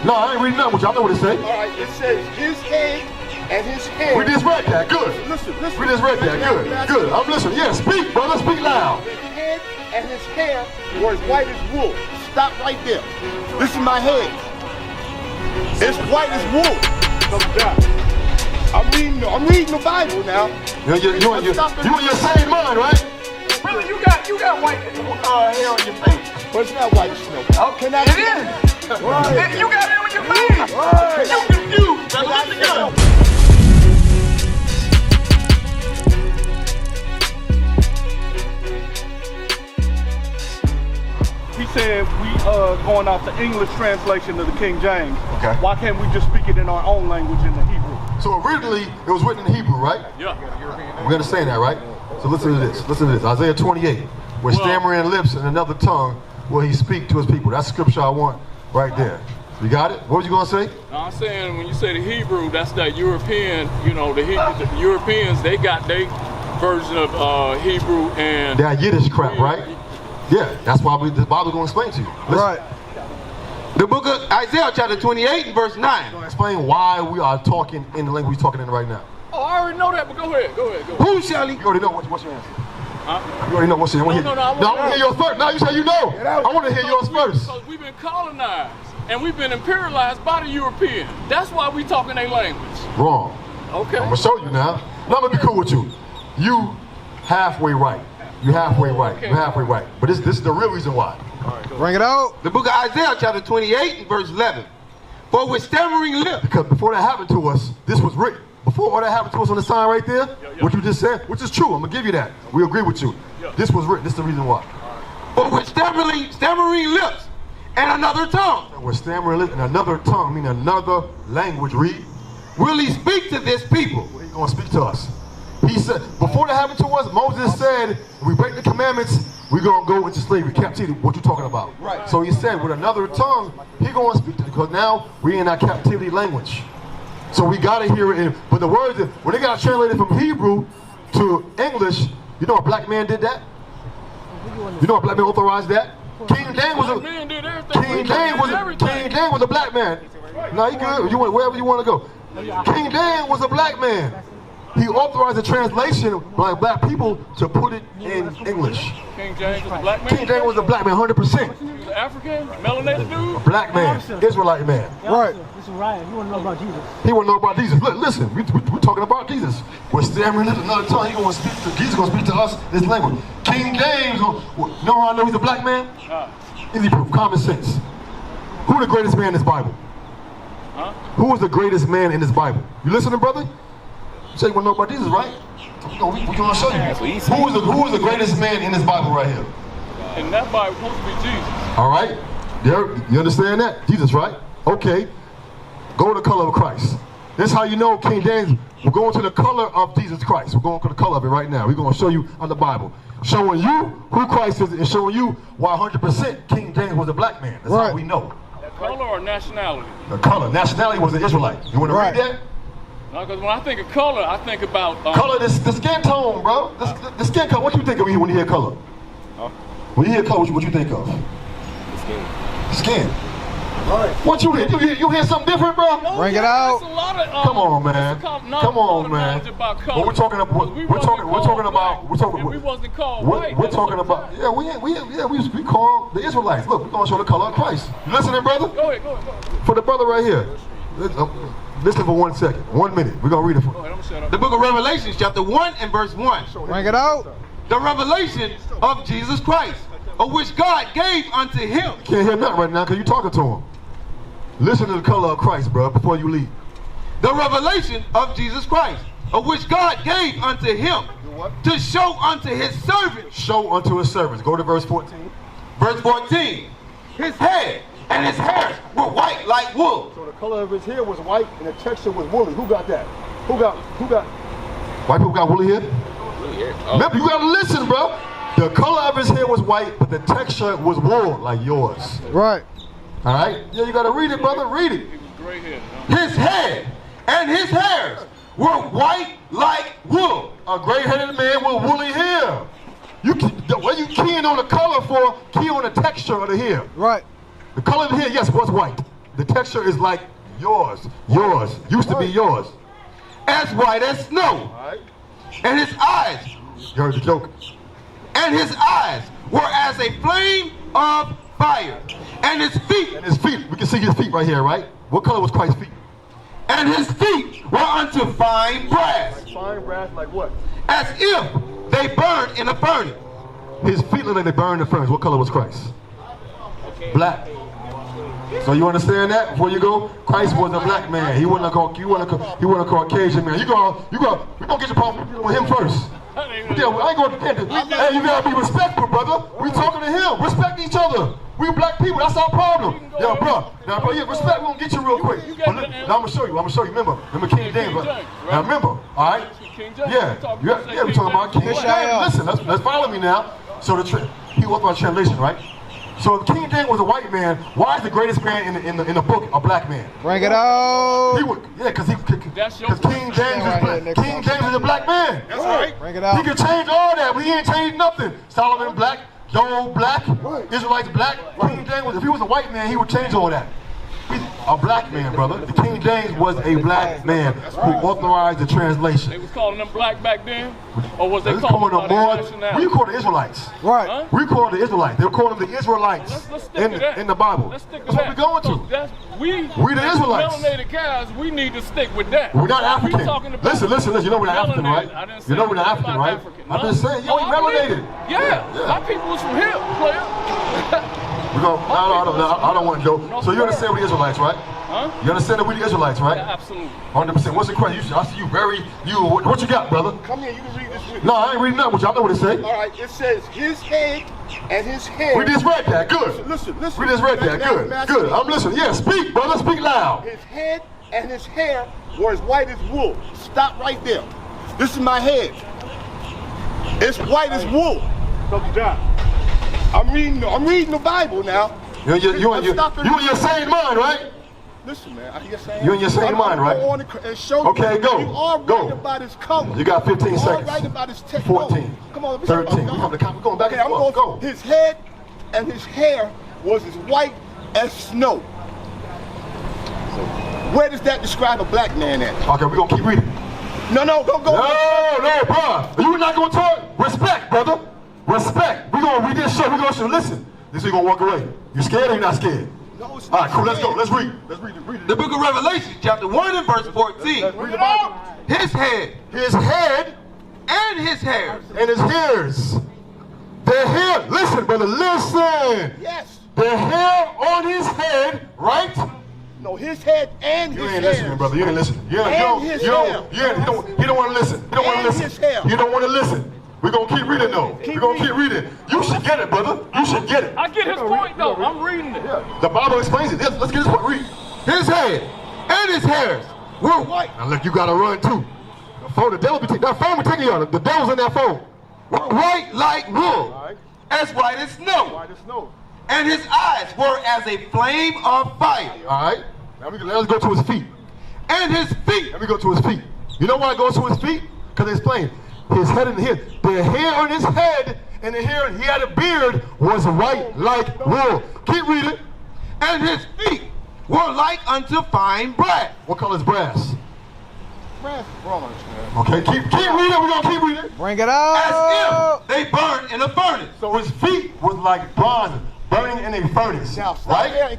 No, I ain't reading nothing with you. I know what it says. All right, it says his head and his hair. We just read that. Good. Listen. We just read that. Good. I'm listening. Yeah, speak, brother. Speak loud. His head and his hair were as white as wool. Stop right there. This is my head. It's white as wool. I'm reading the Bible now. You in your same mind, right? Brother, you got white hair on your face. But it's not white snow. Oh, Can I? it is. Right. You got it on your face. Right. You confused. Brother, listen together. He said we going off the English translation of the King James. Okay. Why can't we just speak it in our own language in the Hebrew? So originally it was written in Hebrew, right? Yeah. We understand that, right? So listen to this. Isaiah 28. With stammering lips and another tongue will he speak to his people. That's the scripture I want right there. You got it? What was you gonna say? No, I'm saying when you say the Hebrew, that's that European, the Europeans, they got their version of Hebrew and that Yiddish crap, right? Yeah, that's why the Bible's gonna explain to you. Listen. Right. The book of Isaiah chapter 28 and verse 9. Explain why we are talking in the language we're talking in right now. Oh, I already know that, but go ahead. Who shall he? You already know what's your answer. Huh? You already know what's your answer. No, I want to hear yours first. Now you say you know. I want to hear yours first. Because we've been colonized and we've been imperialized by the European. That's why we talking their language. Wrong. Okay. I'm gonna show you now. Now I'm gonna be cool with you. You halfway right. You halfway right. Okay. You halfway right. But this is the real reason why. Bring it out. The book of Isaiah chapter 28 and verse 11. For with stammering lips. Because before that happened to us, this was written. Before all that happened to us on the sign right there, what you just said, which is true, I'm gonna give you that. We agree with you. This was written. This is the reason why. For with stammering lips and another tongue. With stammering lips and another tongue, meaning another language, read. Will he speak to this people? He's gonna speak to us. He said, before that happened to us, Moses said, if we break the commandments, we're gonna go into slavery, captivity. What you talking about? Right. So he said, with another tongue, he gonna speak to us, because now we in our captivity language. So we gotta hear it. But the words, when they got translated from Hebrew to English, you know a black man did that? You know a black man authorized that? King James was a black man. No, you good. You went wherever you want to go. King James was a black man. He authorized the translation by black people to put it in English. King James was a black man? King James was a black man, 100%. He was an African, melanated dude? A black man, Israelite man. Right. This is Ryan. He want to know about Jesus. He want to know about Jesus. Look, listen, we're talking about Jesus. We're stammering in another tongue. Jesus going to speak to us this language. King James, you know how I know he's a black man? Easy proof, common sense. Who the greatest man in this Bible? Huh? Who is the greatest man in this Bible? You listening, brother? You say you want to know about Jesus, right? We're going to show you. Who is the greatest man in this Bible right here? In that Bible, supposed to be Jesus. All right. You understand that? Jesus, right? Okay. Go to the color of Christ. This is how you know King James. We're going to the color of Jesus Christ. We're going to the color of it right now. We're going to show you on the Bible. Showing you who Christ is and showing you why 100% King James was a black man. That's how we know. Color or nationality? The color. Nationality was an Israelite. You want to read that? No, because when I think of color, I think about... color, the skin tone, bro. The skin color. What you think of when you hear color? When you hear color, what you think of? The skin. The skin. Right. What you hear? You hear something different, bro? No, bring it out. A lot of, come on, man. Come on, man. What we're talking about? We're talking about. Yeah, we call the Israelites. Look, we're gonna show the color of Christ. You listening, brother? Go ahead. For the brother right here. Listen for 1 second. 1 minute. We're gonna read it for you. The book of Revelation, chapter 1 and verse 1. Bring it out. the revelation of Jesus Christ, of which God gave unto him. Can't hear nothing right now because you're talking to him. Listen to the color of Christ, bro, before you leave. The revelation of Jesus Christ, of which God gave unto him, to show unto his servants. Show unto his servants. Go to verse 14. Verse 14. His head and his hairs were white like wool. So the color of his hair was white and the texture was woolly. Who got that? Who got? White people got woolly hair? Woolly hair. Oh. Remember, you gotta listen, bro. The color of his hair was white, but the texture was wool like yours. Right. All right? Yeah, you gotta read it, brother. Read it. Gray hair. His head and his hairs were white like wool. A gray-headed man with woolly hair. What you keying on the color for, key on the texture of the hair. Right. The color of the hair, yes, was white. The texture is like yours. Used to be yours. As white as snow. And his eyes. You heard the joke. And his eyes were as a flame of fire. And his feet. And his feet. We can see his feet right here, right? What color was Christ's feet? And his feet were unto fine brass. Fine brass like what? As if they burned in a furnace. His feet look like they burned in the furnace. What color was Christ? Black. So you understand that before you go? Christ was a black man. He wasn't a Caucasian man. We gonna get your problem with him first. Yeah, I ain't gonna defend it. Hey, you gotta be respectful, brother. We talking to him. Respect each other. We black people. That's our problem. Yo, bro. Now, bro, yeah, respect. We gonna get you real quick. Now I'm gonna show you. Remember King James. Now remember, all right? Yeah. We talking about King James. Listen, let's follow me now. So he was my translation, right? So if King James was a white man, why is the greatest man in the book a black man? Bring it out. Because King James is black. King James is a black man. That's right. Bring it out. He could change all that, but he ain't changed nothing. Solomon black, Job black, Israelites black. King James if he was a white man, he would change all that. He's a black man, brother. The King James was a black man who authorized the translation. They was calling them black back then? Or was they calling them more? We call the Israelites. Right. Huh? We call the Israelites. They were calling them the Israelites in the Bible. Let's stick That's to what we're going to. We the Israelites. Melanated guys, we need to stick with that. We're not African. We talking about Listen. You know we're not African, right? You know we're not African, right? I'm just saying, yo, we melanated. Yeah. My people was from here, player. I don't want to go. So you understand we the Israelites, right? Huh? You understand that we the Israelites, right? Yeah, absolutely. 100%. What's the question? I see you what you got, brother? Come here, you can read this with me. No, I ain't reading nothing, but y'all know what it say. All right, it says his head and his hair. We just read that, good. Listen. We just read that, good. I'm listening. Yeah, speak, brother, speak loud. His head and his hair were as white as wool. Stop right there. This is my head. It's white as wool. I'm reading the Bible now. You in your sane mind, right? Listen, man, I hear saying. You in your sane mind, right? Go on and show okay, go. You are right about his color. You got 15 seconds. You are right about his text. 14. Come on, 13. We're going back and forth. Go. His head and his hair was as white as snow. Where does that describe a black man at? Okay, we're going to keep reading. No, don't go. No, bro. You're not going to talk. Respect, brother. Respect. We're going to read this show. We're going to listen. This is going to walk away. You scared or you not scared? No, it's all right, cool. Let's go. Let's read. The book of Revelation, chapter 1 and verse 14. Read the Bible. His head and his hair. And his hairs. The hair. Listen, brother. Listen. Yes. The hair on his head, right? No, his head and his hair. You ain't listening, brother. You ain't listening. You don't want to listen. You don't want to listen. You don't want to listen. We're going to keep reading, though. We're going to keep reading. You should get it, brother. You should get it. I get his point, though. I'm reading it. The Bible explains it. Let's get this point. Read. His head and his hairs were white. Now, look, you got to run, too. The devil be taking that phone. Be taking you on. The devil's in that phone. White like wool, as white as snow. And his eyes were as a flame of fire. All right. Now, let's go to his feet. And his feet. Let me go to his feet. You know why it goes to his feet? Because it's plain. His head and hair. The hair on his head and the hair, he had a beard, was white like wool. Keep reading. And his feet were like unto fine brass. What color is brass? Brass bronze, man. Okay, keep reading. We're going to keep reading. Bring it out. As if they burned in a furnace. So his feet was like bronze burning in a furnace. Now, right?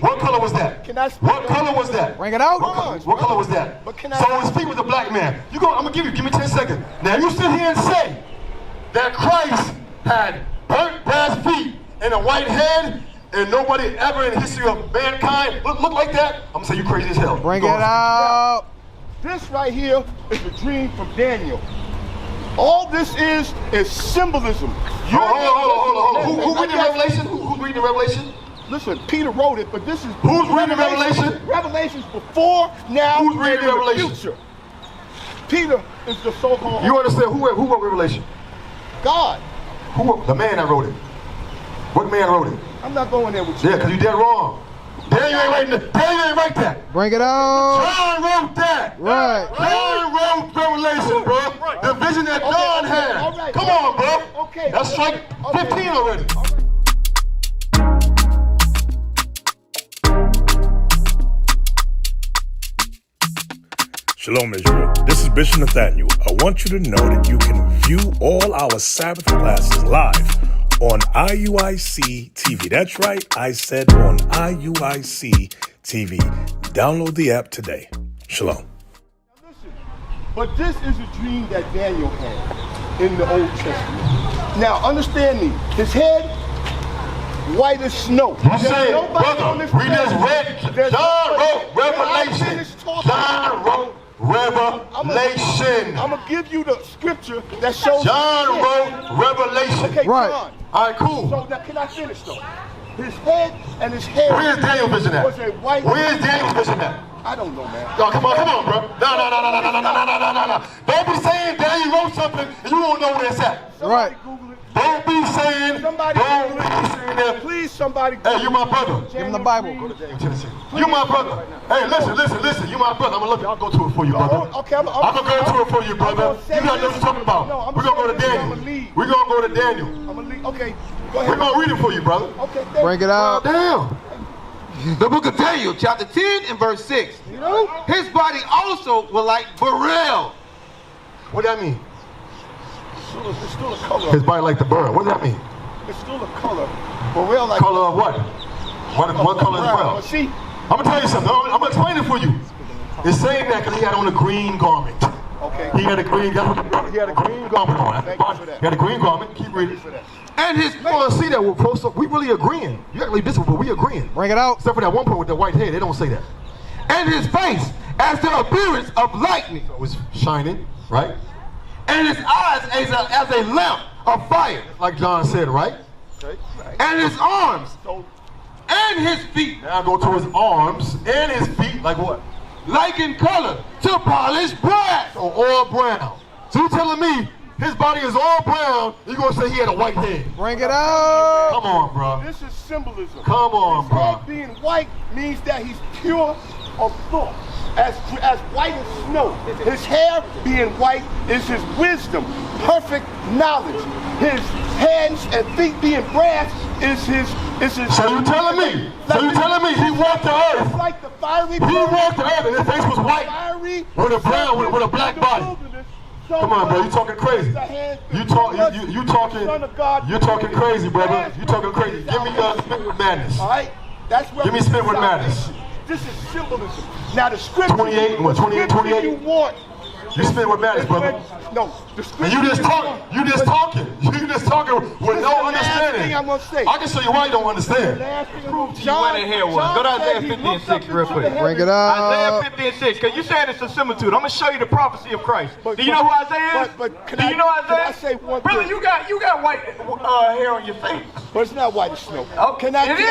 What color was that? What color was that? Bring it out. What color was that? So his feet was a black man. I'm going to give me 10 seconds. Now you sit here and say that Christ had burnt brass feet and a white head and nobody ever in the history of mankind look like that. I'm going to say you crazy as hell. Bring it out. This right here is a dream from Daniel. All this is symbolism. Hold on. Who's reading Revelation? Who's reading Revelation? Listen, Peter wrote it, but this is... Who's reading Revelation? Revelation's before, now, who's reading Revelation? The future. Peter is the so-called... You understand who wrote Revelation? God. The man that wrote it. What man wrote it? I'm not going there with you. Yeah, because you dead wrong. Daniel ain't write that. Bring it out. John wrote that. Right. John wrote Revelation, bro. The vision that John had. Right. Come on, bro. Okay. That's strike 15 already. Shalom, Israel. This is Bishop Nathaniel. I want you to know that you can view all our Sabbath classes live on IUIC TV. That's right, I said on IUIC TV. Download the app today. Shalom. Now listen, but this is a dream that Daniel had in the Old Testament. Now understand me, his head white as snow. You say, brother, we just read, John wrote Revelation. John wrote Revelation. I'm going to give you the scripture that shows John wrote Revelation. Okay, right. John. All right, cool. So now can I finish though? His head and his hair. Where's Daniel vision at? Was a white. Where's Daniel vision at? I don't know, man. Yo, come on, bro. No. Don't be saying Daniel wrote something and you won't know where it's at. Somebody Google it. Don't be saying, Somebody don't Google be it. saying that. Please, somebody Google Hey, you my brother. Give him the Bible. Tennessee. You my brother. Hey, listen. You my brother. I'll go to it for you, brother. Okay, I'm gonna go to it for you, brother. You gotta know what you're talking about. No, We're gonna go to Daniel. We're gonna go to Daniel. I'm gonna leave. Okay, go ahead. We're gonna read it for you, brother. Okay, Bring it out. Damn. The book of Daniel, chapter 10 and verse 6. You know? His body also was like beryl. What does that mean? It's still a color. His body like the bird. What does that mean? It's still a color. But real like Color of what? What color is brown. brown? But see, I'm gonna tell you something. I'm gonna explain it for you. It's saying that because he had on a green garment. okay. He had a green garment on. Thank you for that. He had a green garment. Keep reading. And his You want to see that we're close up? We really agreeing. You act like this, but we agreeing. Bring it out. Except for that one point with the white hair, they don't say that. and his face as the appearance of lightning, So it's shining, right? and his eyes as a lamp of fire, Like John said, right? Okay. and his arms and his feet Now go to his arms and his feet, like what? like in color to polished brass. So all brown. So you telling me his body is all brown, you're gonna say he had a white head? Bring it out. Come on, bro. This is symbolism. Come on, His bro. head being white means that he's pure of thought. As white as snow. His hair being white is his wisdom, perfect knowledge. His hands and feet being brass is his So you telling me? So you telling me he walked the earth? It's like the fiery He walked the earth and his face was white fiery with a brown, with a black body. Come on, bro. You talking crazy? You talking crazy, brother. You talking crazy. Give me spit with madness. All right, that's where Give me spit with madness. This is symbolism. Now the scripture. 28, what, 28, 28? You want. You spit with madness, brother. No, the scripture. And you just talking. You just talking with no understanding. Thing I'm gonna say. I can show you why you don't understand. John, Go to Isaiah 50 and 6 real quick. Bring it out. Isaiah 50 and 6, because you're saying it's a similitude. I'm going to show you the prophecy of Christ. Do you know who Isaiah is? Do you know Isaiah? Can I say one Brother, thing? you got white hair on your face. But it's not white as snow. Oh, Can I it is.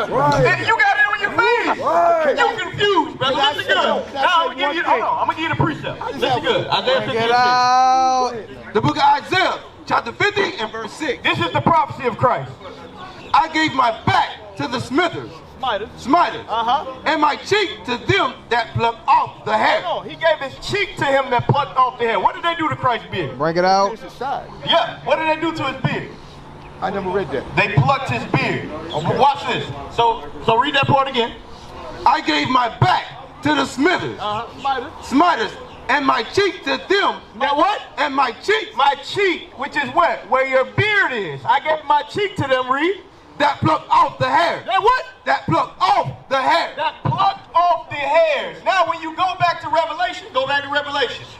Right. You got it on your face. Right. You confused, brother. Can I Listen say- good. can I Now say I'm going to give you, one hold on, I'm going to give you the precept. Listen good. Isaiah 50 Bring and it 6. out. The book of Isaiah, chapter 50 and verse 6. This is the prophecy of Christ. I gave my back to the smithers, smiters, and my cheek to them that pluck off the hair. No, he gave his cheek to him that plucked off the hair. What did they do to Christ's beard? Bring it out. It's aside. Yeah, what did they do to his beard? I never read that. They plucked his beard. Watch this. So read that part again. I gave my back to the smithers, smiters, and my cheek to them. Now what? And my cheek My cheek, which is what? Where your beard is. I gave my cheek to them, read. that pluck off the hair. That what? That pluck off the hair. That plucked off the hairs. Now when you go back to Revelation,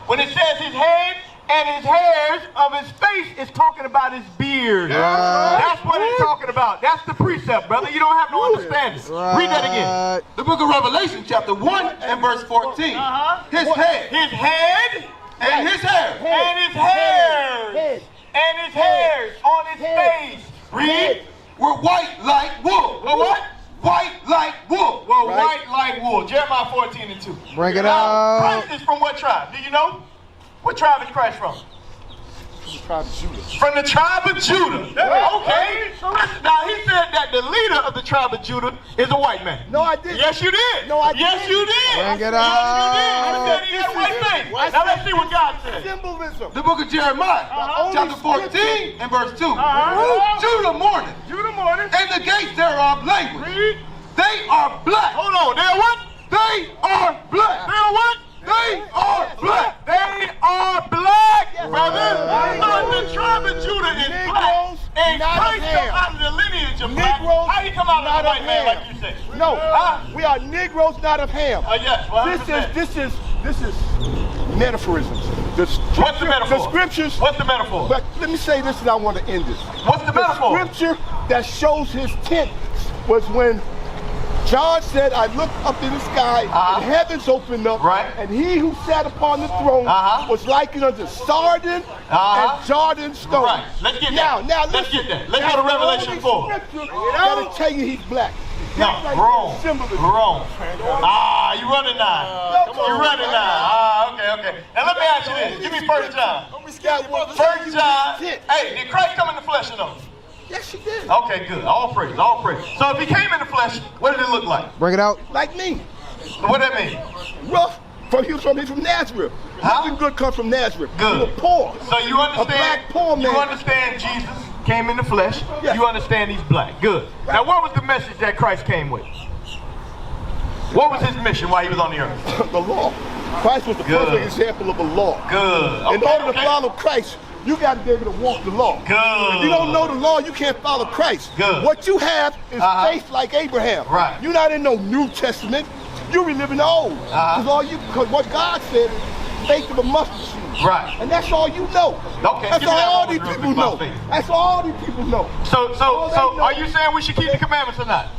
when it says his head and his hairs of his face, it's talking about his beard. That's what it's talking about. That's the precept, brother. You don't have no understanding. Read that again. The book of Revelation, chapter 1 and verse 14. His head His head and his hair and his hairs and his hairs on his face. Read. were white like wool. Well, what? White like wool. Well, white like wool. Jeremiah 14 and 2. Bring it Now, out. Christ is from what tribe? Do you know? What tribe is Christ from? Tribe of Judah. From the tribe of Judah. Okay. So listen, now he said that the leader of the tribe of Judah is a white man. No, I didn't. Yes, you did. No, I Yes, didn't. you did. Bring it Yes, you did. out. You said he had a white face. Now let's see what God said. Symbolism. The book of Jeremiah, only chapter 14 and verse 2. Judah mourning, Judah morning. and the gates thereof language. Read. They are black. Hold on. They're what? They are black. They're what? They are We are Negroes, not of Ham. Yes, 100%. This is metaphorisms. What's the metaphor? The scriptures. What's the metaphor? But let me say this, and I want to end this. What's the metaphor? The scripture that shows his tent was when John said, I looked up in the sky, and heavens opened up, and he who sat upon the throne was likened unto sardine and Jordan stone. Right. Let's get now, that. Now, let's get that. Let's go to Revelation 4. That'll tell you he's black. No, wrong. Wrong. You running now. You running now. Okay. Now let me ask you this. Give me 1 John. 1 John. Hey, did Christ come in the flesh or no? Yes, she did. Okay, good. All praise. So if he came in the flesh, what did it look like? Bring it out. Like me. What that mean? Rough. He was from Nazareth. Nothing good comes from Nazareth. Good. You were poor. So you understand? A black poor man. You understand Jesus came in the flesh. Yes. You understand he's black. Good. Right. Now what was the message that Christ came with? What was his mission while he was on the earth? The law. Christ was the perfect example of a law. Good. In order to follow Christ, you got to be able to walk the law. Good. If you don't know the law, you can't follow Christ. Good. What you have is faith like Abraham. Right. You're not in no New Testament. You reliving the old. Because what God said is faith of a mustard seed. Right. And that's all you know. Okay. That's all these people know. That's all these people know. So are you saying we should keep the commandments or not?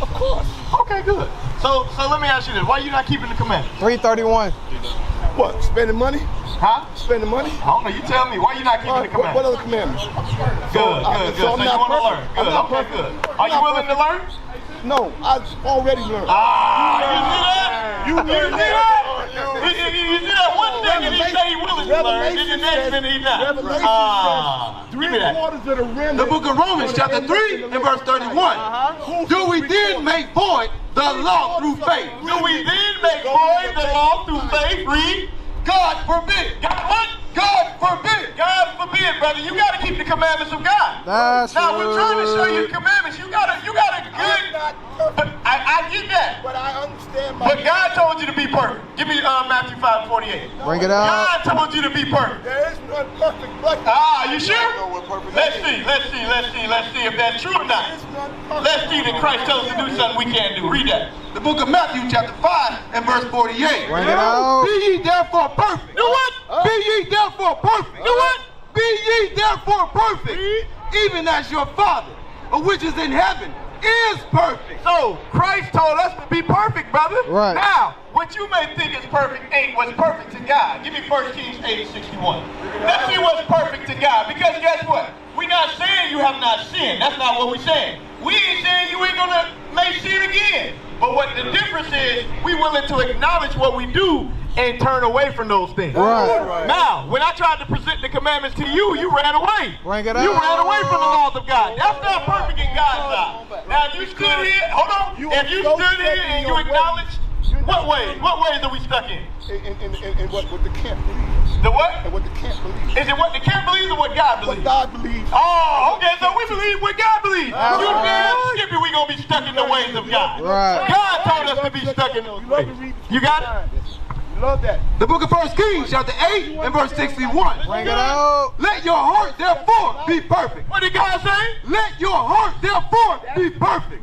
Of course. Okay, good. So let me ask you this. Why are you not keeping the commandments? 331. What? Spending money? Huh? Spending money? I don't know. You tell me. Why are you not keeping the commandments? What other commandments? Good. So you want to learn. Good. Okay, good. Are you willing to learn? No, I've already learned. You see that? You see that? You see that one thing and he say he willing to learn, and the next minute he not. Give me that. The book of Romans chapter 3 and verse 31. Do we then make void the law through faith? Do we then make void the law through faith? Read. God forbid. God what? God forbid. God forbid, brother. You got to keep the commandments of God. That's now we're trying to show you the commandments. You got a good. But I get that. But I understand. But God told you to be perfect. Give me Matthew 5:48. Bring it out. God told you to be perfect. There is none perfect but you sure? Let's see if that's true or not. Let's see that Christ tells us to do something we can't do. Read that. The book of Matthew chapter 5 and verse 48. Bring it out. Be ye therefore perfect. Do what? Be ye therefore perfect. Do what? Be ye therefore perfect. Even as your Father, which is in heaven, is perfect. So Christ told us to be perfect, brother. Right. Now, what you may think is perfect ain't what's perfect to God. Give me 1 Kings 8:61. Let's see what's perfect to God. Because guess what? We're not saying you have not sinned. That's not what we're saying. We ain't saying you ain't gonna make sin again. But what the difference is, we willing to acknowledge what we do and turn away from those things. Right. Now, when I tried to present the commandments to you, you ran away. Bring it You out. ran away from the laws of God. That's not perfect in God's eyes. Now, if you stood here, hold on. If you stood here and you acknowledged, what ways are we stuck in? In what the camp believes. The what? And what the camp believes. Is it what the camp believes or what God believes? What God believes. Oh, okay, so we believe what God believes. You damn skippy, we gonna be stuck in the ways of God. Right. God told us to be stuck in those ways. You got it? Love that. The book of 1 Kings chapter 8 and verse 61. Bring it out. Let your heart therefore be perfect. What did God say? Let your heart therefore be perfect.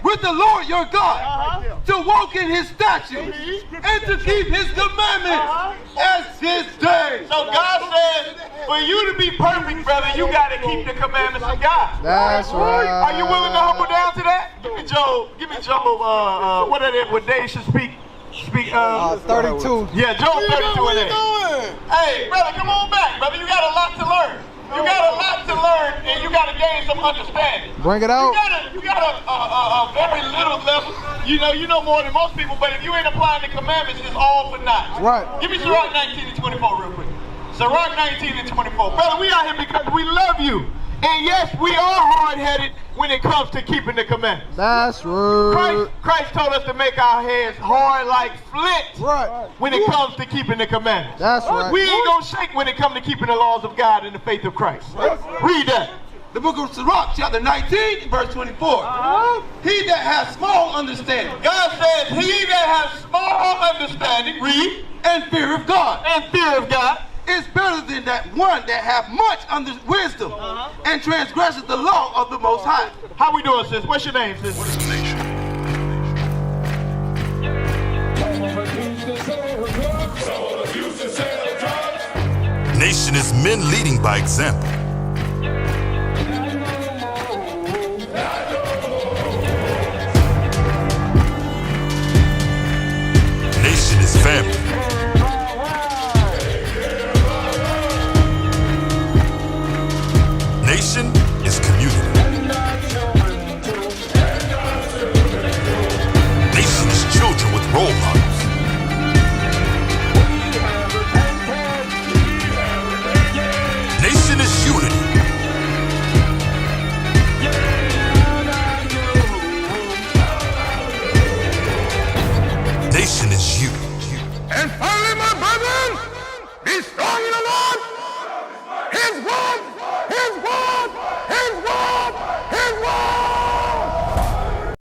With the Lord your God, to walk in his statutes and to keep his commandments as his days. So God says, for you to be perfect, brother, you got to keep the commandments of God. That's right. Are you willing to humble down to that? Give me Job, what are they, what they should speak? 32. Yeah, Job 32 in there. Hey, brother, come on back, brother. You got a lot to learn. You got a lot to learn, and you got to gain some understanding. Bring it out. You got a very little level. You know more than most people, but if you ain't applying the commandments, it's all for naught. Right. Give me Sirach 19 and 24 real quick. Sirach 19 and 24. Brother, we out here because we love you. And yes, we are hard-headed when it comes to keeping the commandments. That's right. Christ told us to make our heads hard like flint Right. when it comes to keeping the commandments. That's right. We ain't gonna shake when it comes to keeping the laws of God and the faith of Christ. Read that. The book of Sirach chapter 19 verse 24. He that has small understanding. God says, he that has small understanding, read, and fear of God. And fear of God. Is better than that one that have much wisdom and transgresses the law of the Most High. How we doing, sis? What's your name, sis? What is the nation? Nation is men leading by example. Nation is family. Nation is community. Nation is children with role models.